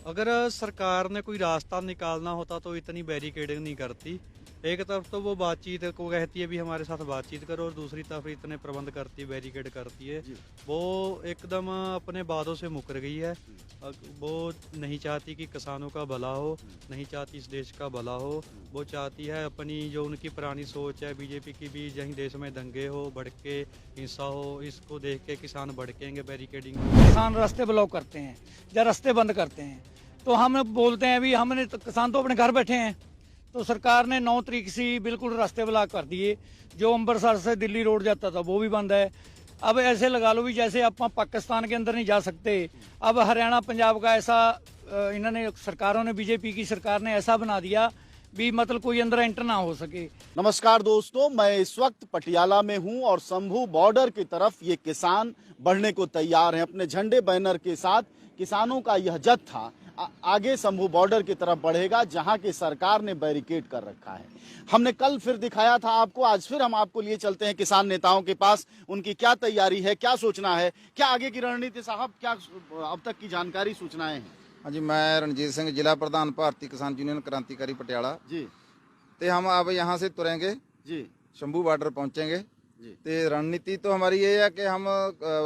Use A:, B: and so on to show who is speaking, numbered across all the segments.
A: अगर सरकार ने कोई रास्ता निकालना होता तो इतनी बैरिकेडिंग नहीं करती। एक तरफ तो वो बातचीत को कहती है भी हमारे साथ बातचीत करो, और दूसरी तरफ इतने प्रबंध करती है, बैरिकेड करती है।
B: जी।
A: वो एकदम अपने वादों से मुकर गई है।
B: हुँ,
A: वो नहीं चाहती कि किसानों का भला हो,
B: हुँ,
A: नहीं चाहती इस देश का भला हो।
B: हुँ,
A: वो चाहती है अपनी जो उनकी पुरानी सोच है बीजेपी की भी, यहीं देश में दंगे हो, भड़के, हिंसा हो, इसको देख के किसान भड़केंगे बैरिकेडिंग।
C: किसान रास्ते ब्लॉक करते हैं या रास्ते बंद करते हैं, तो हम बोलते हैं भी हमने तो किसान तो अपने घर बैठे हैं। तो सरकार ने 9 तारीख से बिल्कुल रास्ते ब्लॉक कर दिए। जो अम्बरसर से दिल्ली रोड जाता था वो भी बंद है। अब ऐसे लगा लो भी जैसे आप पाकिस्तान के अंदर नहीं जा सकते। अब हरियाणा पंजाब का ऐसा इन्होंने सरकारों ने, बीजेपी की सरकार ने ऐसा बना दिया भी मतलब कोई अंदर एंटर ना हो सके।
B: नमस्कार दोस्तों, मैं इस वक्त पटियाला में हूं और शंभू बॉर्डर की तरफ ये किसान बढ़ने को तैयार हैं। अपने झंडे बैनर के साथ किसानों का यह जत्था आगे शंभू बॉर्डर की तरफ बढ़ेगा, जहां की सरकार ने बैरिकेड कर रखा है। हमने कल फिर दिखाया था आपको, आज फिर हम आपको लिए चलते हैं किसान नेताओं के पास। उनकी क्या तैयारी है, क्या सोचना है, क्या आगे की रणनीति साहब, क्या अब तक की जानकारी, सूचनाएं हैं?
D: हाँ जी, मैं रणजीत सिंह, जिला प्रधान भारतीय किसान यूनियन क्रांतिकारी पटियाला
B: जी
D: ते हम अब यहाँ से तुरेंगे,
B: जी
D: शंभू बॉर्डर पहुँचेंगे।
B: जी
D: ते रणनीति तो हमारी ये है कि हम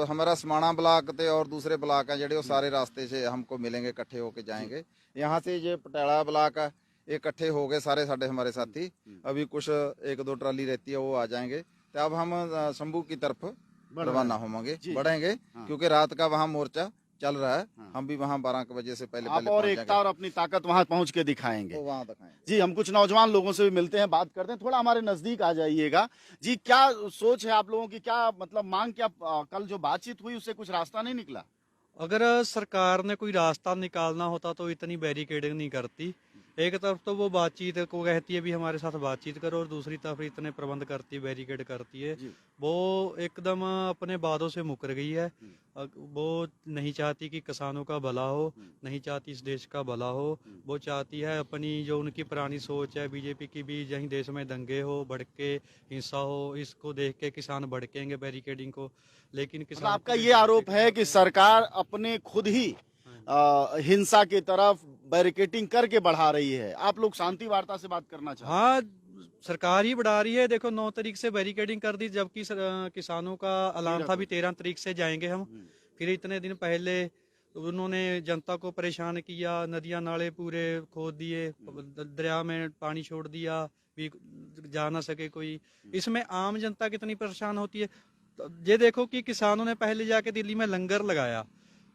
D: हमारा समाणा ब्लॉक ते और दूसरे ब्लॉक हैं जेडे वो सारे रास्ते से हमको मिलेंगे, इकट्ठे होके जाएंगे। यहाँ से ये पटियाला ब्लॉक है, ये इकट्ठे हो गए सारे साढ़े हमारे साथी। अभी कुछ 1-2 ट्राली रहती है, वो आ जाएंगे। तो अब हम शंभू की तरफ रवाना होंगे, बढ़ेंगे, क्योंकि रात का वहाँ मोर्चा चल रहा है। हम भी वहाँ 12 बजे से पहले
B: आप और एकता और अपनी ताकत वहां पहुंच के दिखाएंगे।
D: वहाँ दिखाएंगे।
B: जी, हम कुछ नौजवान लोगों से भी मिलते हैं, बात करते हैं। थोड़ा हमारे नजदीक आ जाइएगा जी। क्या सोच है आप लोगों की, क्या मतलब मांग, क्या कल जो बातचीत हुई उससे कुछ रास्ता नहीं निकला?
A: अगर सरकार ने कोई रास्ता निकालना होता तो इतनी बैरिकेडिंग नहीं करती। एक तरफ तो वो बातचीत को कहती है भी हमारे साथ बातचीत करो, और दूसरी तरफ इतने प्रबंध करती है, बैरिकेड करती है।
B: जी।
A: वो एकदम अपने वादों से मुकर गई है। वो नहीं चाहती कि किसानों का भला हो, नहीं चाहती इस देश का भला हो। वो चाहती है अपनी जो उनकी पुरानी सोच है बीजेपी की भी, यहीं देश में दंगे हो, भड़के, हिंसा हो, इसको देख के किसान भड़केंगे बैरिकेडिंग को। लेकिन
B: मतलब
A: किसान
B: आपका ये आरोप है कि सरकार अपने खुद ही हिंसा की तरफ बैरिकेटिंग करके बढ़ा रही है। आप लोग शांति वार्ता से बात करना चाहते हैं?
A: हाँ, सरकार ही बढ़ा रही है। देखो 9 तारीख से बैरिकेडिंग कर दी, जबकि किसानों का ऐलान था भी 13 तारीख से जाएंगे हम। फिर इतने दिन पहले उन्होंने जनता को परेशान किया, नदियां नाले पूरे खोद दिए, दरिया में पानी छोड़ दिया भी जा ना सके कोई। इसमें आम जनता कितनी परेशान होती है। तो ये देखो कि किसानों ने पहले जाके दिल्ली में लंगर लगाया।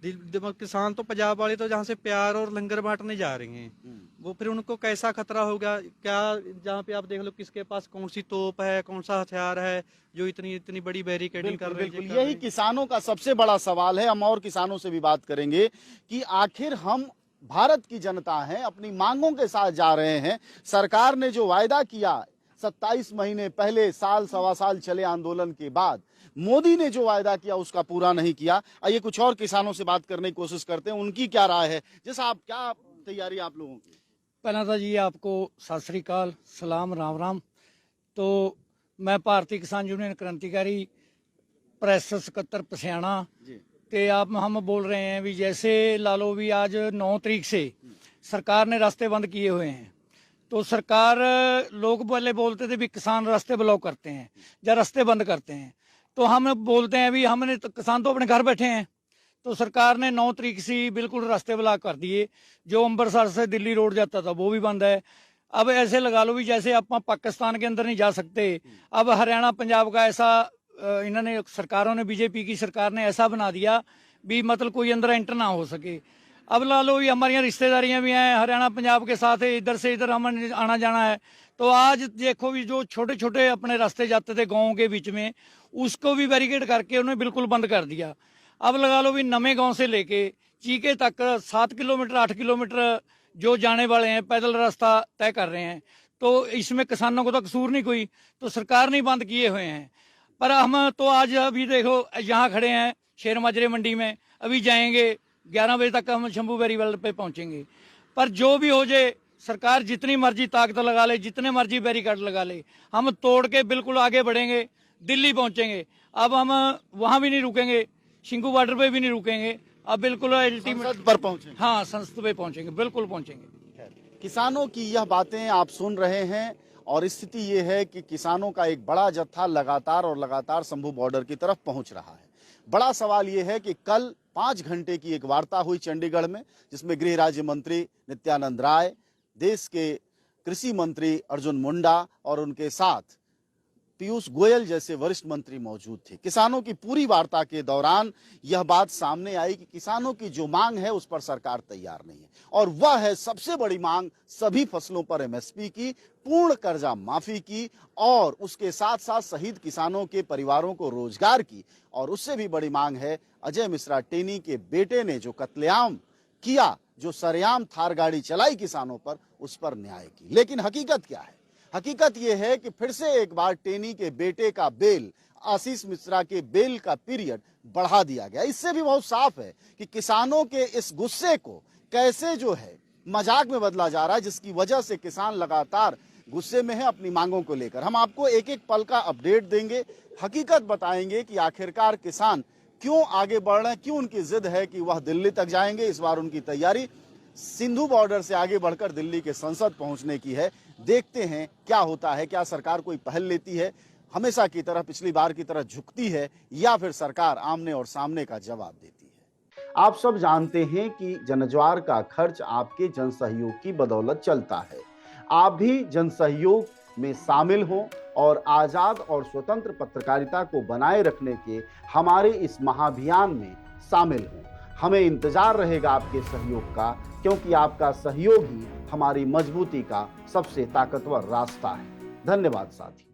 A: किसान तो पंजाब वाले तो जहाँ से प्यार और लंगर बांटने जा रहे हैं, वो फिर उनको कैसा खतरा होगा क्या? जहाँ पे आप देख लो किसके पास कौन सी तोप है, कौन सा हथियार है, जो इतनी इतनी बड़ी बैरिकेडिंग कर रहे हैं।
B: बिल्कुल, यही किसानों का सबसे बड़ा सवाल है। हम और किसानों से भी बात करेंगे कि आखिर हम भारत की जनता हैं, अपनी मांगों के साथ जा रहे हैं। सरकार ने जो वायदा किया 27 महीने पहले, साल सवा साल चले आंदोलन के बाद, मोदी ने जो वायदा किया उसका पूरा नहीं किया। आइए कुछ और किसानों से बात करने की कोशिश करते हैं, उनकी क्या राय है। जैसा आप, क्या तैयारी आप लोगों की?
C: पहला तो जी आपको सत श्री अकाल, सलाम, राम राम। तो मैं भारतीय किसान यूनियन क्रांतिकारी प्रेस सकत्तर पसियाणा। ते आप हम बोल रहे हैं भी जैसे ला लो भी आज 9 तारीख से सरकार ने रास्ते बंद किए हुए हैं। तो सरकार, लोग पहले बोलते थे भी किसान रास्ते ब्लॉक करते हैं या रास्ते बंद करते हैं, तो हम बोलते हैं भी हमने तो किसान तो अपने घर बैठे हैं। तो सरकार ने 9 तारीख से बिल्कुल रास्ते ब्लॉक कर दिए। जो अम्बरसर से दिल्ली रोड जाता था वो भी बंद है। अब ऐसे लगा लो भी जैसे आप पाकिस्तान के अंदर नहीं जा सकते। अब हरियाणा पंजाब का ऐसा इन्होंने, सरकारों ने, बीजेपी की सरकार ने ऐसा बना दिया भी मतलब कोई अंदर एंटर ना हो सके। अब ला लो भी हमारी रिश्तेदारियां भी हैं हरियाणा पंजाब के साथ, इधर से इधर हम आना जाना है। तो आज देखो भी जो छोटे छोटे अपने रास्ते जाते थे गाँव के बीच में, उसको भी बैरिकेड करके उन्हें बिल्कुल बंद कर दिया। अब लगा लो भी नवे गांव से लेके चीके तक 7 किलोमीटर 8 किलोमीटर जो जाने वाले हैं पैदल रास्ता तय कर रहे हैं। तो इसमें किसानों को तो कसूर नहीं कोई, तो सरकार ने बंद किए हुए हैं। पर हम तो आज अभी देखो यहाँ खड़े हैं शेर माजरे मंडी में, अभी जाएंगे 11 बजे तक हम शंभू बैरीवेल पे पहुंचेंगे। पर जो भी हो जाए, सरकार जितनी मर्जी ताकत लगा ले, जितने मर्जी बैरिकेड लगा ले, हम तोड़ के बिल्कुल आगे बढ़ेंगे, दिल्ली पहुंचेंगे। अब हम वहां भी नहीं रुकेंगे, शिंगू बॉर्डर पे भी नहीं रुकेंगे, अब बिल्कुल अल्टीमेट
B: संसद पर पहुंचे।
C: हाँ, संसद पे पहुंचेंगे, बिल्कुल पहुंचेंगे।
B: किसानों की यह बातें आप सुन रहे हैं और स्थिति ये है कि किसानों का एक बड़ा जत्था लगातार शंभू बॉर्डर की तरफ पहुंच रहा है। बड़ा सवाल ये है कि कल 5 घंटे की एक वार्ता हुई चंडीगढ़ में, जिसमें गृह राज्य मंत्री नित्यानंद राय, देश के कृषि मंत्री अर्जुन मुंडा और उनके साथ पीयूष गोयल जैसे वरिष्ठ मंत्री मौजूद थे। किसानों की पूरी वार्ता के दौरान यह बात सामने आई कि किसानों की जो मांग है उस पर सरकार तैयार नहीं है, और वह है सबसे बड़ी मांग सभी फसलों पर एमएसपी की, पूर्ण कर्जा माफी की, और उसके साथ साथ शहीद किसानों के परिवारों को रोजगार की, और उससे भी बड़ी मांग है अजय मिश्रा टेनी के बेटे ने जो कत्लेआम किया, जो सरेआम थार गाड़ी चलाई किसानों पर, उस पर न्याय की। लेकिन हकीकत क्या है? हकीकत यह है कि फिर से एक बार टेनी के बेटे का बेल, आशीष मिश्रा के बेल का पीरियड बढ़ा दिया गया। इससे भी बहुत साफ है कि किसानों के इस गुस्से को कैसे जो है मजाक में बदला जा रहा है, जिसकी वजह से किसान लगातार गुस्से में है अपनी मांगों को लेकर। हम आपको एक एक पल का अपडेट देंगे, हकीकत बताएंगे कि आखिरकार किसान क्यों आगे बढ़ रहे हैं, क्यों उनकी जिद है कि वह दिल्ली तक जाएंगे। इस बार उनकी तैयारी सिंधु बॉर्डर से आगे बढ़कर दिल्ली के संसद पहुंचने की है। देखते हैं क्या होता है, क्या सरकार कोई पहल लेती है, हमेशा की तरह पिछली बार की तरह झुकती है, या फिर सरकार आमने और सामने का जवाब देती है। आप सब जानते हैं कि जनज्वार का खर्च आपके जनसहयोग की बदौलत चलता है। आप भी जनसहयोग में शामिल हों और आजाद और स्वतंत्र पत्रकारिता को बनाए रखने के हमारे इस महाअभियान में शामिल हों। हमें इंतजार रहेगा आपके सहयोग का, क्योंकि आपका सहयोग ही हमारी मजबूती का सबसे ताकतवर रास्ता है। धन्यवाद साथी।